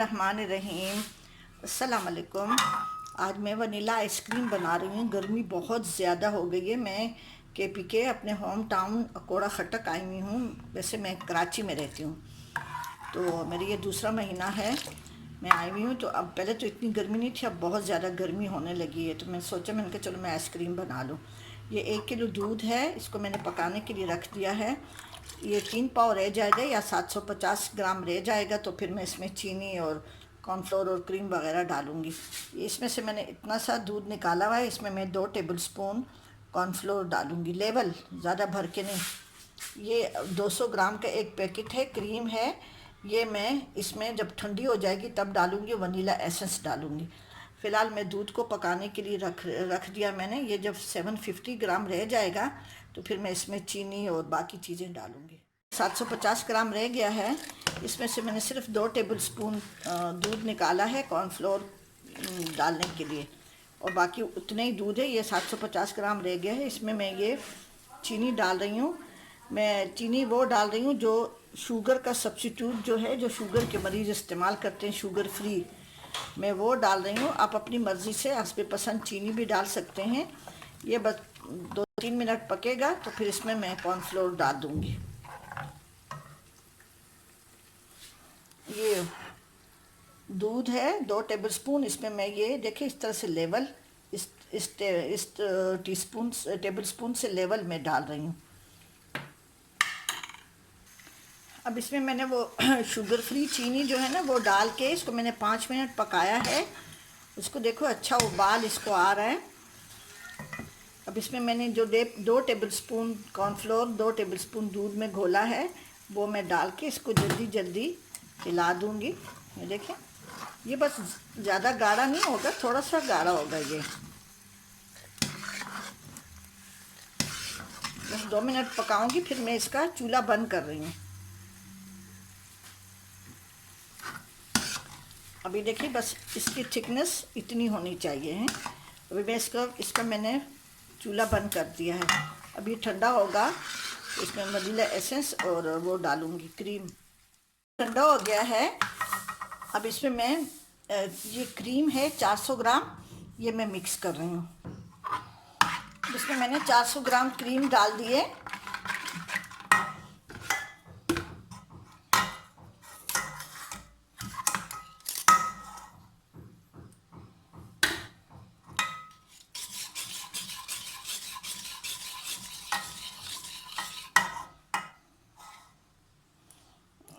बिस्मिल्लाहिर्रहमानिर्रहीम। अस्सलाम वालेकुम। आज मैं वनीला आइसक्रीम बना रही हूँ। गर्मी बहुत ज़्यादा हो गई है। मैं KPK अपने होम टाउन अकोड़ा खटक आई हुई हूँ। वैसे मैं कराची में रहती हूँ, तो मेरी ये दूसरा महीना है मैं आई हुई हूँ। तो अब पहले तो इतनी गर्मी नहीं थी, अब बहुत ज़्यादा गर्मी होने लगी है। तो मैं सोचा, मैंने कहा चलो मैं आइसक्रीम बना लूँ। ये 1 किलो दूध है, इसको मैंने पकाने के लिए रख दिया है। ये 3 पाव रह जाएगा या 750 ग्राम रह जाएगा, तो फिर मैं इसमें चीनी और कॉर्नफ्लोर और क्रीम वगैरह डालूँगी। इसमें से मैंने इतना सा दूध निकाला हुआ है, इसमें मैं 2 टेबलस्पून कॉर्नफ्लोर डालूँगी, लेवल ज़्यादा भर के नहीं। ये 200 ग्राम का एक पैकेट है। क्रीम है ये, मैं इसमें जब ठंडी हो जाएगी तब डालूँगी। वनीला एसेंस डालूँगी। फ़िलहाल मैं दूध को पकाने के लिए रख दिया मैंने। ये जब 750 ग्राम रह जाएगा तो फिर मैं इसमें चीनी और बाकी चीज़ें डालूँगी। 750 ग्राम रह गया है, इसमें से मैंने सिर्फ 2 टेबलस्पून दूध निकाला है कॉर्नफ्लोर डालने के लिए, और बाकी उतने ही दूध है। ये 750 ग्राम रह गया है। इसमें मैं ये चीनी डाल रही हूँ। मैं चीनी वो डाल रही हूँ जो शुगर का सब्स्टिट्यूट जो है, जो शुगर के मरीज़ इस्तेमाल करते हैं, शुगर फ्री, मैं वो डाल रही हूँ। आप अपनी मर्ज़ी से हस्बे पसंद चीनी भी डाल सकते हैं। ये बस 2-3 मिनट पकेगा तो फिर इसमें मैं कॉर्नफ्लोर डाल दूँगी। ये दूध है 2 टेबलस्पून, इसमें मैं ये देखिए इस तरह से लेवल इस टीस्पून टेबलस्पून से लेवल में डाल रही हूँ। अब इसमें मैंने वो शुगर फ्री चीनी जो है ना वो डाल के इसको मैंने 5 मिनट पकाया है। इसको देखो अच्छा उबाल इसको आ रहा है। अब इसमें मैंने जो 2 टेबलस्पून कॉर्नफ्लोर 2 टेबलस्पून दूध में घोला है वो मैं डाल के इसको जल्दी जल्दी हिला दूँगी। ये देखें, ये बस ज़्यादा गाढ़ा नहीं होगा, थोड़ा सा गाढ़ा होगा। ये बस 2 मिनट पकाऊंगी, फिर मैं इसका चूल्हा बंद कर रही हूँ। अभी देखिए बस इसकी थिकनेस इतनी होनी चाहिए है। अभी मैं इसका मैंने चूल्हा बंद कर दिया है। अभी ठंडा होगा, इसमें वनीला एसेंस और वो डालूँगी क्रीम। ठंडा हो गया है। अब इसमें मैं ये क्रीम है 400 ग्राम, ये मैं मिक्स कर रही हूँ। इसमें मैंने 400 ग्राम क्रीम डाल दी है।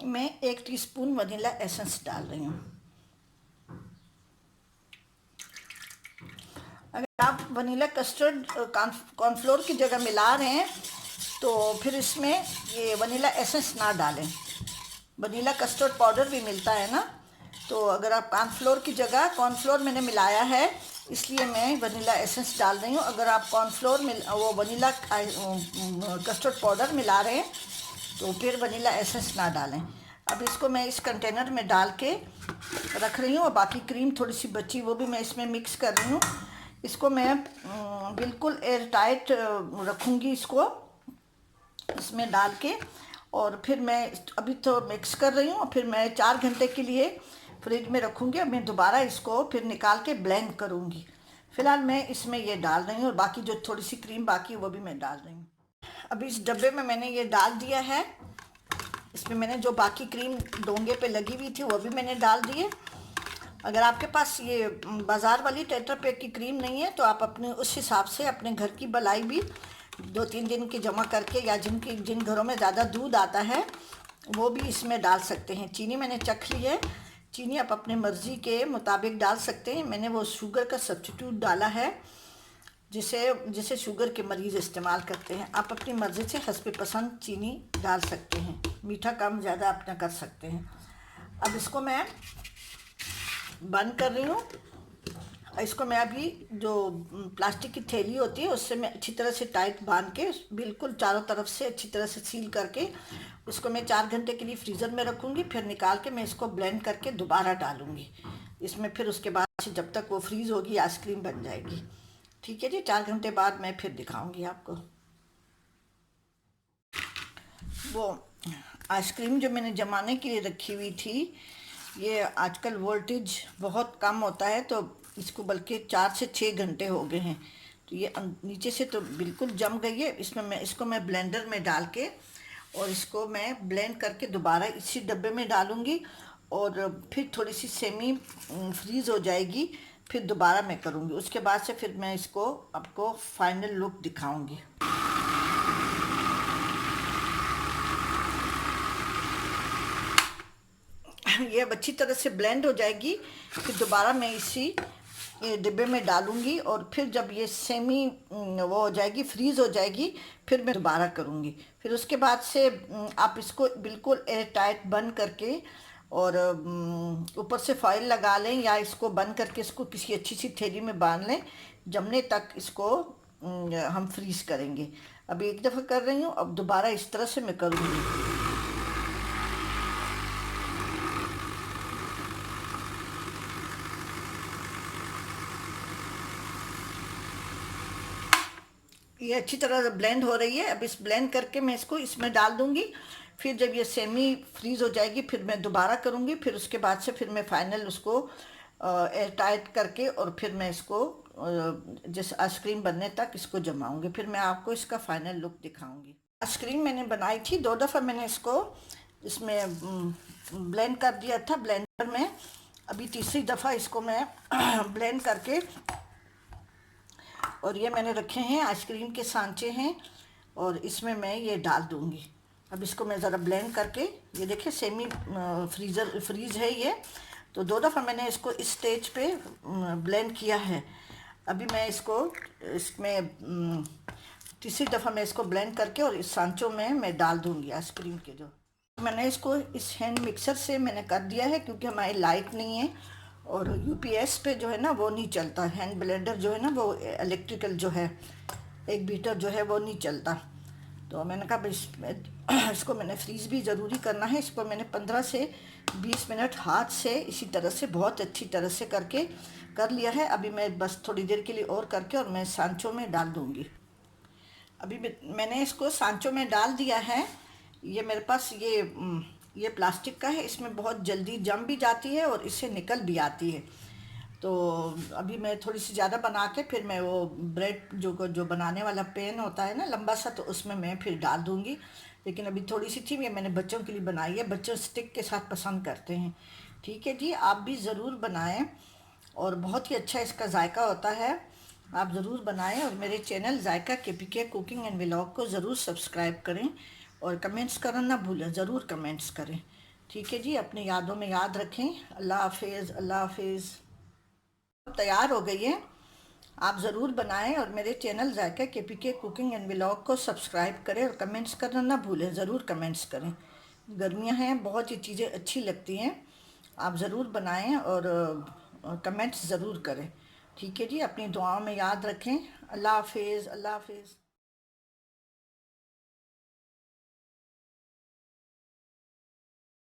मैं 1 टीस्पून वनीला एसेंस डाल रही हूँ। अगर आप वनीला कस्टर्ड कॉर्नफ्लोर की जगह मिला रहे हैं तो फिर इसमें ये वनीला एसेंस ना डालें। वनीला कस्टर्ड पाउडर भी मिलता है ना, तो अगर आप कॉर्नफ्लोर की जगह, कॉर्नफ्लोर मैंने मिलाया है इसलिए मैं वनीला एसेंस डाल रही हूँ। अगर आप कॉर्नफ्लोर वो वनीला कस्टर्ड पाउडर मिला रहे हैं तो फिर वनीला एसेंस ना डालें। अब इसको मैं इस कंटेनर में डाल के रख रही हूँ, और बाकी क्रीम थोड़ी सी बची वो भी मैं इसमें मिक्स कर रही हूँ। इसको मैं बिल्कुल एयर टाइट रखूँगी इसको इसमें डाल के, और फिर मैं अभी तो मिक्स कर रही हूँ, फिर मैं 4 घंटे के लिए फ्रिज में रखूँगी। अब मैं दोबारा इसको फिर निकाल के ब्लेंड करूँगी। फ़िलहाल मैं इसमें ये डाल रही हूँ, और बाकी जो थोड़ी सी क्रीम बाकी वो भी मैं डाल रही हूँ। अभी इस डब्बे में मैंने ये डाल दिया है। इसमें मैंने जो बाकी क्रीम डोंगे पे लगी हुई थी वो भी मैंने डाल दी है। अगर आपके पास ये बाज़ार वाली टेट्रा पैक की क्रीम नहीं है तो आप अपने उस हिसाब से अपने घर की मलाई भी 2-3 दिन की जमा करके, या जिन घरों में ज़्यादा दूध आता है वो भी इसमें डाल सकते हैं। चीनी मैंने चख ली है, चीनी आप अपने मर्ज़ी के मुताबिक डाल सकते हैं। मैंने वो शुगर का सब्स्टिट्यूट डाला है जिसे शुगर के मरीज़ इस्तेमाल करते हैं। आप अपनी मर्ज़ी से हस्बे पसंद चीनी डाल सकते हैं, मीठा कम ज़्यादा अपना कर सकते हैं। अब इसको मैं बंद कर रही हूँ। इसको मैं अभी जो प्लास्टिक की थैली होती है उससे मैं अच्छी तरह से टाइट बांध के बिल्कुल चारों तरफ से अच्छी तरह से सील करके उसको मैं 4 घंटे के लिए फ्रीज़र में रखूँगी। फिर निकाल के मैं इसको ब्लेंड करके दोबारा डालूँगी इसमें। फिर उसके बाद से जब तक वो फ्रीज़ होगी आइसक्रीम बन जाएगी। ठीक है जी, 4 घंटे बाद मैं फिर दिखाऊँगी आपको। वो आइसक्रीम जो मैंने जमाने के लिए रखी हुई थी ये आजकल वोल्टेज बहुत कम होता है, तो इसको बल्कि 4 से 6 घंटे हो गए हैं। तो ये नीचे से तो बिल्कुल जम गई है। इसको मैं ब्लेंडर में डाल के और इसको मैं ब्लेंड करके दोबारा इसी डब्बे में डालूँगी और फिर थोड़ी सी सेमी फ्रीज़ हो जाएगी, फिर दोबारा मैं करूँगी। उसके बाद से फिर मैं इसको आपको फाइनल लुक दिखाऊँगी। ये अब अच्छी तरह से ब्लेंड हो जाएगी, फिर दोबारा मैं इसी डिब्बे में डालूंगी और फिर जब ये सेमी वो हो जाएगी, फ्रीज़ हो जाएगी, फिर मैं दोबारा करूँगी। फिर उसके बाद से आप इसको बिल्कुल एयर टाइट बंद करके और ऊपर से फॉइल लगा लें या इसको बंद करके इसको किसी अच्छी सी थैली में बांध लें। जमने तक इसको हम फ्रीज़ करेंगे। अभी एक दफ़ा कर रही हूँ, अब दोबारा इस तरह से मैं करूँगी। ये अच्छी तरह ब्लेंड हो रही है। अब इस ब्लेंड करके मैं इसको इसमें डाल दूंगी। फिर जब ये सेमी फ्रीज़ हो जाएगी फिर मैं दोबारा करूंगी। फिर उसके बाद से फिर मैं फाइनल उसको एयर टाइट करके और फिर मैं इसको जैसे आइसक्रीम बनने तक इसको जमाऊंगी। फिर मैं आपको इसका फाइनल लुक दिखाऊंगी। आइसक्रीम मैंने बनाई थी 2 दफ़ा, मैंने इसको इसमें ब्लेंड कर दिया था ब्लेंडर में। अभी तीसरी दफ़ा इसको मैं ब्लेंड करके और ये मैंने रखे हैं आइसक्रीम के सांचे हैं और इसमें मैं ये डाल दूँगी। अब इसको मैं ज़रा ब्लेंड करके, ये देखिए सेमी फ्रीज़ है ये। तो 2 दफ़ा मैंने इसको इस स्टेज पे ब्लेंड किया है। अभी मैं इसमें तीसरी दफ़ा मैं इसको ब्लेंड करके और इस सांचों में मैं डाल दूँगी आइसक्रीम के। जो मैंने इसको इस हैंड मिक्सर से मैंने कर दिया है, क्योंकि हमारी लाइट नहीं है और यूपीएस पे जो है ना वो नहीं चलता। हैंड ब्लेंडर जो है ना वो इलेक्ट्रिकल जो है, एक बीटर जो है वो नहीं चलता। तो मैंने कहा इसको मैंने फ्रीज़ भी ज़रूरी करना है। इसको मैंने 15 से 20 मिनट हाथ से इसी तरह से बहुत अच्छी तरह से करके कर लिया है। अभी मैं बस थोड़ी देर के लिए और करके और मैं सांचों में डाल दूँगी। अभी मैंने इसको सांचों में डाल दिया है। ये मेरे पास ये प्लास्टिक का है, इसमें बहुत जल्दी जम भी जाती है और इससे निकल भी आती है। तो अभी मैं थोड़ी सी ज़्यादा बना के फिर मैं वो ब्रेड जो बनाने वाला पैन होता है ना लंबा सा, तो उसमें मैं फिर डाल दूँगी। लेकिन अभी थोड़ी सी थी, ये मैंने बच्चों के लिए बनाई है, बच्चे स्टिक के साथ पसंद करते हैं। ठीक है जी, आप भी ज़रूर बनाएं और बहुत ही अच्छा इसका जायका होता है। आप ज़रूर बनाएं और मेरे channel Zaika KPK cooking and vlog को ज़रूर सब्सक्राइब करें और कमेंट्स करना ना भूलें, ज़रूर कमेंट्स करें। ठीक है जी, अपनी यादों में याद रखें। अल्लाह हाफिज़, अल्लाह हाफिज़। तैयार हो गई है, आप ज़रूर बनाएं और मेरे channel Zaika KPK cooking and vlog को सब्सक्राइब करें और कमेंट्स करना ना भूलें, ज़रूर कमेंट्स करें। गर्मियां हैं, बहुत ही चीज़ें अच्छी लगती हैं। आप ज़रूर बनाएं और कमेंट्स ज़रूर करें। ठीक है जी, अपनी दुआओं में याद रखें। अल्लाह हाफिज़, अल्लाह हाफिज़।